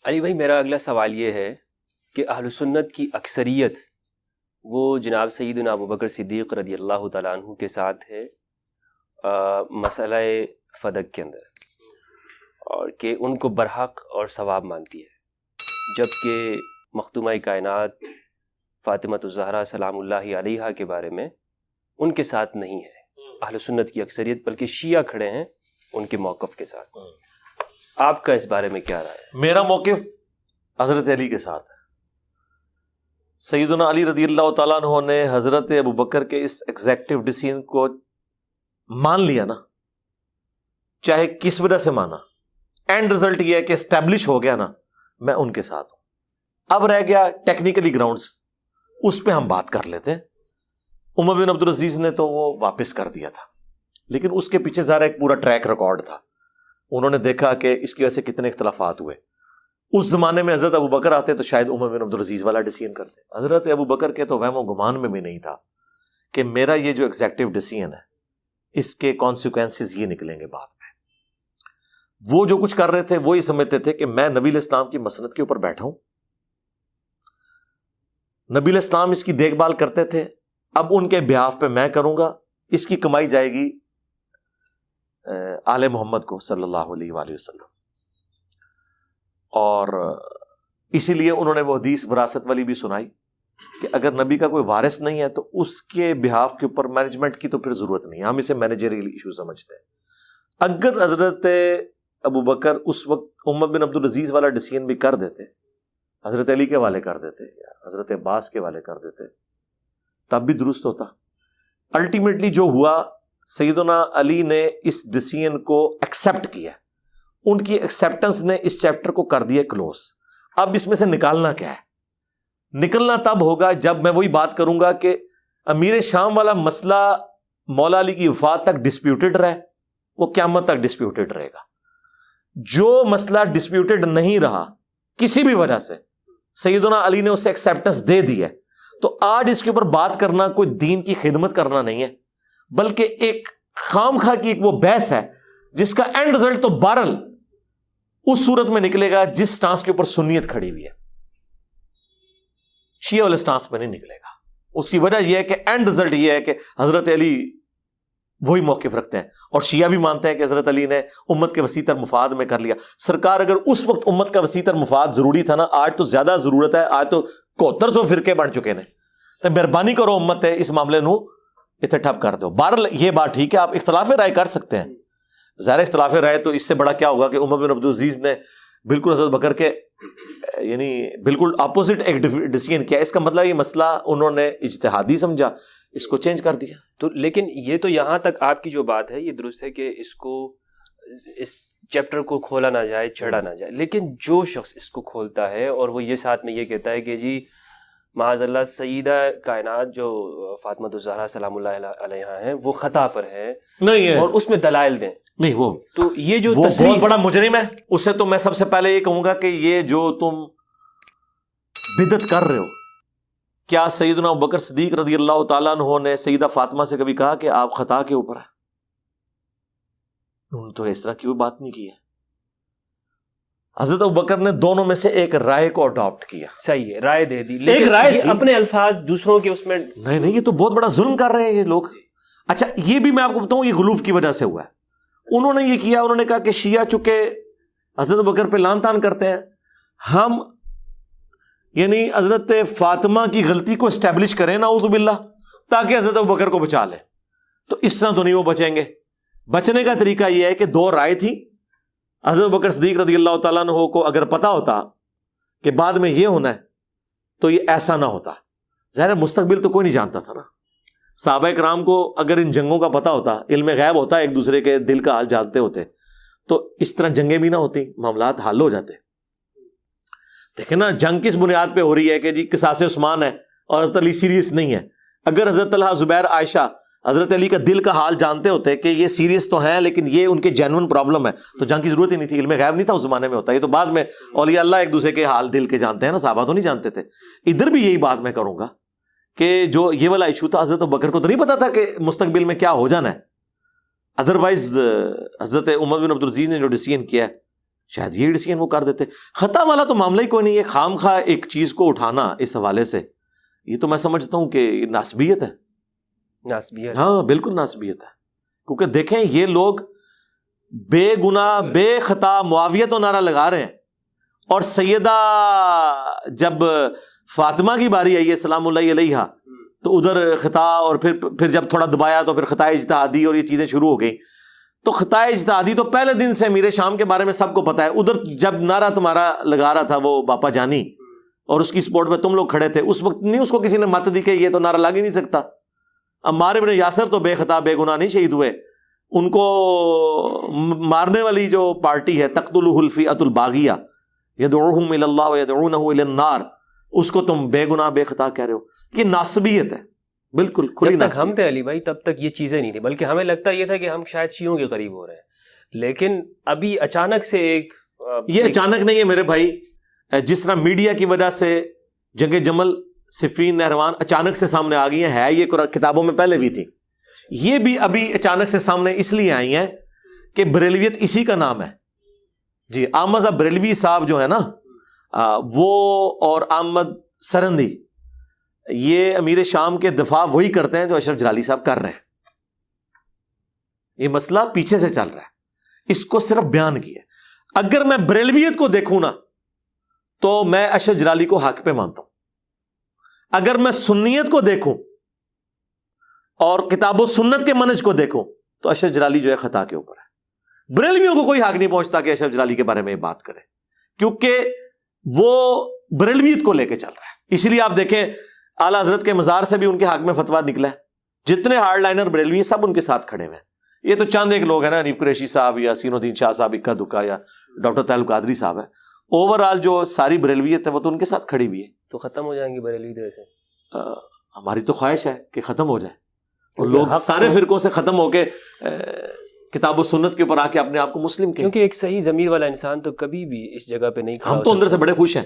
علی بھائی، میرا اگلا سوال یہ ہے کہ اہل سنت کی اکثریت وہ جناب سیدنا ابوبکر صدیق رضی اللہ تعالیٰ عنہ کے ساتھ ہے مسئلہ فدق کے اندر، اور کہ ان کو برحق اور ثواب مانتی ہے، جبکہ مختومہ کائنات فاطمہ الزہرا سلام اللہ علیہا کے بارے میں ان کے ساتھ نہیں ہے اہل سنت کی اکثریت، بلکہ شیعہ کھڑے ہیں ان کے موقف کے ساتھ۔ آپ کا اس بارے میں کیا رائے ہے؟ میرا موقف حضرت علی کے ساتھ ہے۔ سیدنا علی رضی اللہ تعالیٰ عنہ نے حضرت ابوبکر کے اس ایگزیکٹو ڈیسیژن کو مان لیا نا، چاہے کس وجہ سے مانا، اینڈ رزلٹ یہ ہے کہ اسٹیبلش ہو گیا نا، میں ان کے ساتھ ہوں۔ اب رہ گیا ٹیکنیکلی گراؤنڈز، اس پہ ہم بات کر لیتے ہیں۔ عمر بن عبدالعزیز نے تو وہ واپس کر دیا تھا، لیکن اس کے پیچھے ظاہر ایک پورا ٹریک ریکارڈ تھا۔ انہوں نے دیکھا کہ اس کی وجہ سے کتنے اختلافات ہوئے۔ اس زمانے میں حضرت ابوبکر آتے تو شاید عمر بن عبدالعزیز والا ڈیسیژن کرتے۔ حضرت ابوبکر کے تو وہم و گمان میں بھی نہیں تھا کہ میرا یہ جو ایگزیکٹو ڈیسیژن ہے اس کے کانسیکوینسز یہ نکلیں گے بعد میں۔ وہ جو کچھ کر رہے تھے وہ یہ سمجھتے تھے کہ میں نبی علیہ السلام کی مسند کے اوپر بیٹھا ہوں، نبی علیہ السلام اس کی دیکھ بھال کرتے تھے، اب ان کے بیہاف پہ میں کروں گا، اس کی کمائی جائے گی آل محمد کو صلی اللہ علیہ وآلہ وسلم۔ اور اسی لیے انہوں نے وہ حدیث وراثت والی بھی سنائی کہ اگر نبی کا کوئی وارث نہیں ہے تو اس کے بہاف کے اوپر مینجمنٹ کی تو پھر ضرورت نہیں، ہم اسے مینیجریل ایشو سمجھتے ہیں۔ اگر حضرت ابوبکر اس وقت عمر بن عبدالعزیز والا ڈیسیژن بھی کر دیتے، حضرت علی کے حوالے کر دیتے یا حضرت عباس کے حوالے کر دیتے، تب بھی درست ہوتا۔ الٹیمیٹلی جو ہوا، سیدنا علی نے اس ڈیسیژن کو ایکسیپٹ کیا، ان کی ایکسیپٹنس نے اس چیپٹر کو کر دیا کلوز۔ اب اس میں سے نکالنا کیا ہے؟ نکلنا تب ہوگا جب میں وہی بات کروں گا کہ امیر شام والا مسئلہ مولا علی کی وفات تک ڈسپیوٹڈ رہے، وہ قیامت تک ڈسپیوٹڈ رہے گا۔ جو مسئلہ ڈسپیوٹڈ نہیں رہا کسی بھی وجہ سے، سیدنا علی نے اسے ایکسیپٹنس دے دی ہے، تو آج اس کے اوپر بات کرنا کوئی دین کی خدمت کرنا نہیں ہے، بلکہ ایک خام خواہ کی ایک وہ بحث ہے جس کا اینڈ رزلٹ تو بہرحال اس صورت میں نکلے گا جس سٹانس کے اوپر سنیت کھڑی ہوئی ہے، شیعہ والے سٹانس میں نہیں نکلے گا۔ اس کی وجہ یہ ہے کہ اینڈ رزلٹ یہ ہے کہ حضرت علی وہی موقف رکھتے ہیں، اور شیعہ بھی مانتے ہیں کہ حضرت علی نے امت کے وسیع تر مفاد میں کر لیا۔ سرکار اگر اس وقت امت کا وسیع تر مفاد ضروری تھا نا، آج تو زیادہ ضرورت ہے، آج تو 7100 فرقے بن چکے ہیں، تو مہربانی کرو امت ہے اس معاملے نو اتنے ٹھپ کر دو۔ بہرحال یہ بات ٹھیک ہے، آپ اختلاف رائے کر سکتے ہیں، ظاہر اختلاف رائے تو اس سے بڑا کیا ہوگا کہ عمر بن عبدالعزیز نے بالکل حضرت بکر کے یعنی بالکل اپوزٹ ایک ڈیسیژن کیا۔ اس کا مطلب یہ مسئلہ انہوں نے اجتہادی سمجھا، اس کو چینج کر دیا۔ تو لیکن یہ تو یہاں تک آپ کی جو بات ہے یہ درست ہے کہ اس کو اس چیپٹر کو کھولا نہ جائے، چھڑا نہ جائے، لیکن جو شخص اس کو کھولتا ہے اور وہ یہ ساتھ میں یہ کہتا ہے کہ جی معاذ اللہ سیدہ کائنات جو فاطمہ الزہرا سلام اللہ علیہا ہیں وہ خطا پر ہے، نہیں ہے، اور اس میں دلائل دیں، نہیں وہ تو یہ جو بہت بڑا مجرم ہے۔ اس سے تو میں سب سے پہلے یہ کہوں گا کہ یہ جو تم بدعت کر رہے ہو، کیا سیدنا ابوبکر صدیق رضی اللہ تعالیٰ عنہ نے سیدہ فاطمہ سے کبھی کہا کہ آپ خطا کے اوپر ہیں؟ انہوں نے تو اس طرح کی کوئی بات نہیں کی ہے۔ حضرت ابوبکر نے دونوں میں سے ایک رائے کو اڈاپٹ کیا، صحیح ہے، رائے دے دی، ایک لیکن رائے یہ تھی، اپنے الفاظ دوسروں کے اس میں نہیں یہ تو بہت بڑا ظلم کر رہے ہیں یہ لوگ۔ اچھا یہ بھی میں آپ کو بتاؤں، یہ غلوف کی وجہ سے ہوا ہے۔ انہوں نے یہ کیا، انہوں نے کہا کہ شیعہ چونکہ حضرت ابوبکر پہ لعن طعن کرتے ہیں، ہم یعنی حضرت فاطمہ کی غلطی کو اسٹیبلش کریں نعوذ باللہ، تاکہ حضرت ابوبکر کو بچا لیں۔ تو اس طرح تو نہیں وہ بچیں گے۔ بچنے کا طریقہ یہ ہے کہ دو رائے تھی، حضرت ابوبکر صدیق رضی اللہ تعالیٰ عنہ کو اگر پتا ہوتا کہ بعد میں یہ ہونا ہے تو یہ ایسا نہ ہوتا۔ ظاہر مستقبل تو کوئی نہیں جانتا تھا نا، صحابہ کرام کو اگر ان جنگوں کا پتا ہوتا، علم غیب ہوتا، ایک دوسرے کے دل کا حال جانتے ہوتے، تو اس طرح جنگیں بھی نہ ہوتی، معاملات حل ہو جاتے۔ دیکھیں نا جنگ کس بنیاد پہ ہو رہی ہے کہ جی قصاص عثمان ہے اور حضرت علی سیریس نہیں ہے۔ اگر حضرت طلحہ زبیر عائشہ حضرت علی کا دل کا حال جانتے ہوتے کہ یہ سیریس تو ہیں لیکن یہ ان کے جینون پرابلم ہے، تو جنگ کی ضرورت ہی نہیں تھی، علم غیب نہیں تھا اس زمانے میں ہوتا۔ یہ تو بعد میں اولیاء اللہ ایک دوسرے کے حال دل کے جانتے ہیں نا، صحابہ تو نہیں جانتے تھے۔ ادھر بھی یہی بات میں کروں گا کہ جو یہ والا ایشو تھا، حضرت ابوبکر کو تو نہیں پتا تھا کہ مستقبل میں کیا ہو جانا ہے۔ ادروائز حضرت عمر بن عبدالعزیز نے جو ڈیسیژن کیا ہے شاید یہ ڈیسیجن وہ کر دیتے. خطا والا تو معاملہ ہی کوئی نہیں ہے. خام خواہ ایک چیز کو اٹھانا اس حوالے سے یہ تو میں سمجھتا ہوں کہ ناسبیت ہے. ناسبیت, ہاں بالکل ناسبیت ہے. کیونکہ دیکھیں یہ لوگ بے گناہ بے خطا معاویہ تو نعرہ لگا رہے ہیں, اور سیدہ جب فاطمہ کی باری آئی ہے سلام اللہ علیہا تو ادھر خطا, اور پھر جب تھوڑا دبایا تو پھر خطا اجتہادی اور یہ چیزیں شروع ہو گئی. تو خطا اجتہادی تو پہلے دن سے امیر شام کے بارے میں سب کو پتا ہے. ادھر جب نعرہ تمہارا لگا رہا تھا وہ باپا جانی اور اس کی سپورٹ میں تم لوگ کھڑے تھے, اس وقت نہیں اس کو کسی نے مت دی کہ یہ تو نعرہ لگ ہی نہیں سکتا. عمار ابن یاسر تو بے خطا بے گناہ نہیں شہید ہوئے, ان کو مارنے والی جو پارٹی ہے تقتلہ الفئۃ الباغیہ یدعوہم الی اللہ ویدعونہ الی النار, اس کو تم بے گناہ بے خطا کہہ رہے ہو. یہ ناسبیت ہے, بالکل کھلی جب تک ہم ناسبیت. تھے علی بھائی تب تک یہ چیزیں نہیں تھی, بلکہ ہمیں لگتا یہ تھا کہ ہم شاید شیعوں کے قریب ہو رہے ہیں. لیکن ابھی اچانک سے یہ اچانک نہیں ہے میرے بھائی. جس طرح میڈیا کی وجہ سے جنگ جمل صفین نہروان اچانک سے سامنے آ گئی ہیں, ہے یہ کتابوں میں پہلے بھی تھی, یہ بھی ابھی اچانک سے سامنے اس لیے آئی ہیں کہ بریلویت اسی کا نام ہے. جی احمد بریلوی صاحب جو ہے نا وہ اور احمد سرندی یہ امیر شام کے دفاع وہی کرتے ہیں جو اشرف جلالی صاحب کر رہے ہیں. یہ مسئلہ پیچھے سے چل رہا ہے, اس کو صرف بیان کیا. اگر میں بریلویت کو دیکھوں نا تو میں اشرف جلالی کو حق پہ مانتا ہوں. اگر میں سنیت کو دیکھوں اور کتاب و سنت کے منہج کو دیکھوں تو اشرف جلالی جو ہے خطا کے اوپر ہے. بریلویوں کو کوئی حق نہیں پہنچتا کہ اشرف جلالی کے بارے میں بات کرے, کیونکہ وہ بریلویت کو لے کے چل رہا ہے. اس لیے آپ دیکھیں اعلیٰ حضرت کے مزار سے بھی ان کے حق میں فتویٰ نکلا ہے. جتنے ہارڈ لائنر بریلوی ہیں سب ان کے ساتھ کھڑے ہوئے ہیں. یہ تو چند ایک لوگ ہیں نا, حنیف قریشی صاحب یا سین الدین شاہ صاحب اکا دکا یا ڈاکٹر طاہر قادری صاحب ہے. اوور آل جو ساری بریلویت ہے وہ تو ان کے ساتھ کھڑی ہوئی ہے. تو ختم ہو جائیں گی بریلوی تو ایسے. ہماری تو خواہش ہے کہ ختم ہو جائے اور لوگ سارے فرقوں سے ختم ہو کے کتاب و سنت کے اوپر آ کے اپنے آپ کو مسلم کہیں. کیونکہ ایک صحیح ضمیر والا انسان تو کبھی بھی اس جگہ پہ نہیں کھڑا. ہم تو اندر سے بڑے خوش ہیں,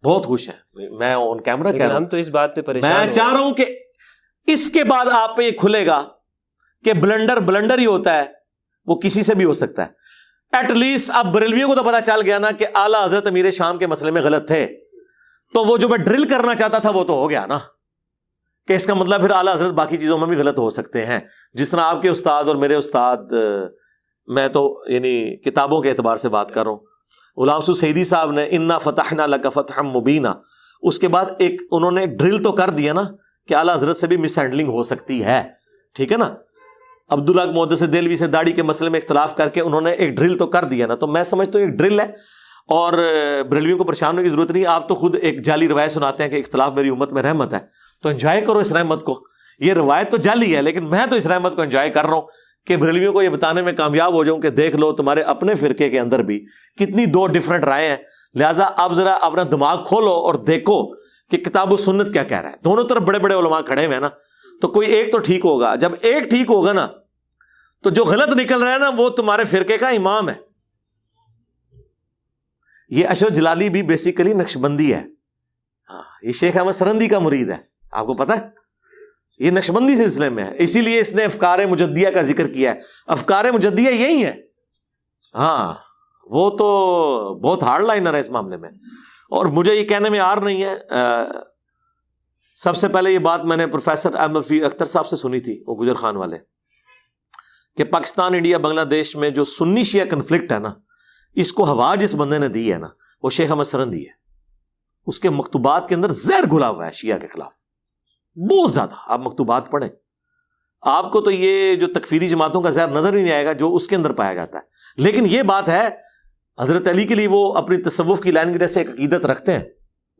بہت خوش ہیں. میں آن کیمرہ کہہ رہا ہوں, ہم تو اس بات پہ پریشان میں چاہ رہا ہوں کہ اس کے بعد آپ پہ یہ کھلے گا کہ بلنڈر ہی ہوتا ہے, وہ کسی سے بھی ہو سکتا ہے. ایٹ لیسٹ اب بریلویوں کو تو پتا چل گیا نا کہ اعلیٰ حضرت امیر شام کے مسئلے میں غلط تھے, تو وہ جو میں ڈرل کرنا چاہتا تھا وہ تو ہو گیا نا, کہ اس کا مطلب پھر اعلیٰ حضرت باقی چیزوں میں بھی غلط ہو سکتے ہیں. جس طرح آپ کے استاد اور میرے استاد, میں تو یعنی کتابوں کے اعتبار سے بات کر رہا ہوں, غلام رسول سعیدی صاحب نے انا فتحنا لک فتحا مبینا, اس کے بعد ایک انہوں نے ڈرل تو کر دیا نا کہ اعلیٰ حضرت سے بھی مس ہینڈلنگ ہو سکتی ہے, ٹھیک ہے نا. عبداللہ محدث دہلوی سے داڑھی کے مسئلے میں اختلاف کر کے انہوں نے ایک ڈرل تو کر دیا نا, تو میں سمجھتا ہوں ایک ڈرل ہے اور بریلویوں کو پریشان ہونے کی ضرورت نہیں. آپ تو خود ایک جعلی روایت سناتے ہیں کہ اختلاف میری امت میں رحمت ہے, تو انجوائے کرو اس رحمت کو. یہ روایت تو جعلی ہے لیکن میں تو اس رحمت کو انجوائے کر رہا ہوں کہ بریلویوں کو یہ بتانے میں کامیاب ہو جاؤں کہ دیکھ لو تمہارے اپنے فرقے کے اندر بھی کتنی دو ڈیفرنٹ رائے ہیں. لہٰذا آپ ذرا اپنا دماغ کھولو اور دیکھو کہ کتاب و سنت کیا کہہ رہا ہے. دونوں طرف بڑے بڑے علماء کھڑے ہوئے ہیں نا, تو کوئی ایک تو ٹھیک ہوگا. جب ایک ٹھیک ہوگا نا تو جو غلط نکل رہا ہے نا وہ تمہارے فرقے کا امام ہے. یہ اشرف جلالی بھی بیسیکلی نقشبندی ہے, یہ شیخ احمد سرندی کا مرید ہے, آپ کو پتا ہے یہ نقشبندی سلسلے میں ہے, اسی لیے اس نے افکار مجدیہ کا ذکر کیا ہے. افکار مجدیہ یہی ہے, ہاں وہ تو بہت ہارڈ لائنر ہے اس معاملے میں, اور مجھے یہ کہنے میں آر نہیں ہے. سب سے پہلے یہ بات میں نے پروفیسر احمد فی اختر صاحب سے سنی تھی, وہ گجر خان والے, کہ پاکستان انڈیا بنگلہ دیش میں جو سنی شیعہ کنفلکٹ ہے نا, اس کو ہوا جس بندے نے دی ہے نا وہ شیخ احمد سرندی ہے. اس کے مکتوبات کے اندر زہر گھلا ہوا ہے شیعہ کے خلاف بہت زیادہ. آپ مکتوبات پڑھیں, آپ کو تو یہ جو تکفیری جماعتوں کا زہر نظر ہی نہیں آئے گا جو اس کے اندر پایا جاتا ہے. لیکن یہ بات ہے حضرت علی کے لیے وہ اپنی تصوف کی لائن کی وجہ سے ایک عقیدت رکھتے ہیں.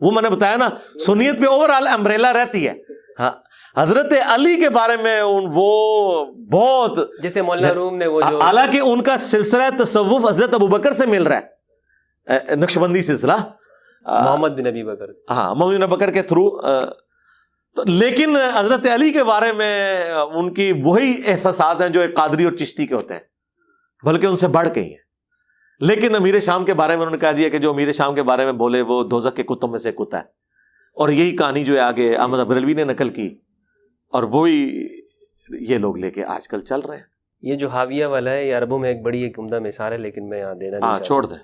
وہ میں نے بتایا نا سنیت پہ اوور آل امبریلا رہتی ہے. ہاں حضرت علی کے بارے میں وہ بہت, جیسے مولانا روم نے وہ جو, حالانکہ ان کا سلسلہ تصوف حضرت ابوبکر سے مل رہا ہے, نقشبندی سلسلہ محمد بن ابی بکر, ہاں محمد بن بکر کے تھرو, لیکن حضرت علی کے بارے میں ان کی وہی احساسات ہیں جو ایک قادری اور چشتی کے ہوتے ہیں, بلکہ ان سے بڑھ کے ہی ہیں. لیکن امیر شام کے بارے میں انہوں نے کہا دیا کہ جو امیر شام کے بارے میں بولے وہ دوزخ کے کتوں میں سے کتا ہے. اور یہی کہانی جو ہے آگے احمد بریلوی نے نقل کی, اور وہی یہ لوگ لے کے آج کل چل رہے ہیں. یہ جو حاویہ والا ہے یہ عربوں میں ایک بڑی ایک عمدہ مثال ہے, لیکن میں یہاں دینا نہیں چاہتا. چھوڑ دیں.